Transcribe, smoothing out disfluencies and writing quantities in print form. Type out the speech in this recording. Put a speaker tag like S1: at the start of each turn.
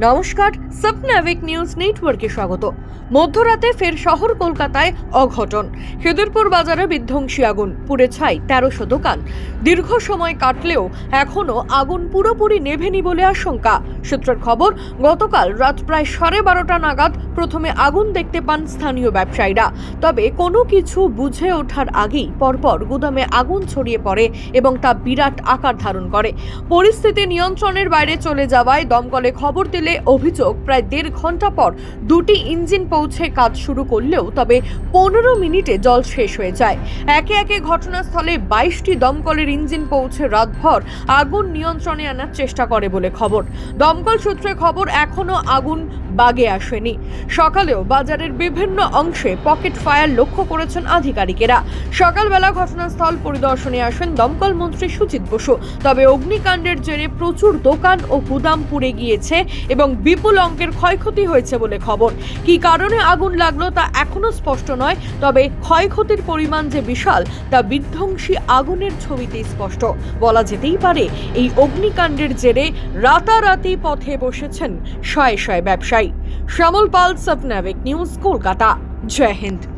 S1: নমস্কার, স্বপ্নাবিক নিউজ নেটওয়ার্কে স্বাগত। মধ্যরাতে ফের শহর কলকাতায় অঘটন। খেদিরপুর বাজারে বিধ্বংসী আগুন, পুড়ে ছাই 1300 দোকান। দীর্ঘ সময় কাটলেও এখনো আগুন পুরোপুরি নেভেনি বলে আশঙ্কা। সূত্রের খবর, গতকাল রাত প্রায় 12:30 নাগাদ প্রথমে আগুন দেখতে পান স্থানীয় ব্যবসায়ীরা। তবে কোনো কিছু বুঝে ওঠার আগেই পরপর গুদামে আগুন ছড়িয়ে পড়ে এবং তা বিরাট আকার ধারণ করে। পরিস্থিতি নিয়ন্ত্রণের বাইরে চলে যাওয়ায় দমকলে খবর দিলে অভিযোগ, প্রায় 1.5 ঘন্টা পর দুটি ইঞ্জিন পৌঁছে কাজ শুরু করলেও তবে 15 মিনিটে জল শেষ হয়ে যায়। একে একে ঘটনাস্থলে 22টি দমকলের ইঞ্জিন পৌঁছে রাতভর আগুন নিয়ন্ত্রণে আনার চেষ্টা করে বলে খবর। দমকল সূত্রে খবর, এখনো আগুন বাগে আসেনি। সকালেও বাজারের বিভিন্ন অংশে পকেট ফায়ার লক্ষ্য করেছেন আধিকারিকেরা। সকালবেলা ঘটনাস্থল পরিদর্শনে আসেন দমকল মন্ত্রী সুজিত বসু। তবে অগ্নিকাণ্ডের জেরে প্রচুর দোকান ও গুদাম পুড়ে গিয়েছে এবং বিপুল অঙ্কের ক্ষয়ক্ষতি হয়েছে বলে খবর। কী কারণে আগুন লাগলো তা এখনো স্পষ্ট নয়, তবে ক্ষয়ক্ষতির পরিমাণ যে বিশাল তা বিধ্বংসী আগুনের ছবিতে স্পষ্ট। বলা যেতেই পারে, এই অগ্নিকাণ্ডের জেরে রাতারাতি পথে বসেছেন শয়ে শয়ে ব্যবসায়ী। শ্যামল পাল, স্বপ্নাবিক নিউজ, কলকাতা। জয় হিন্দ।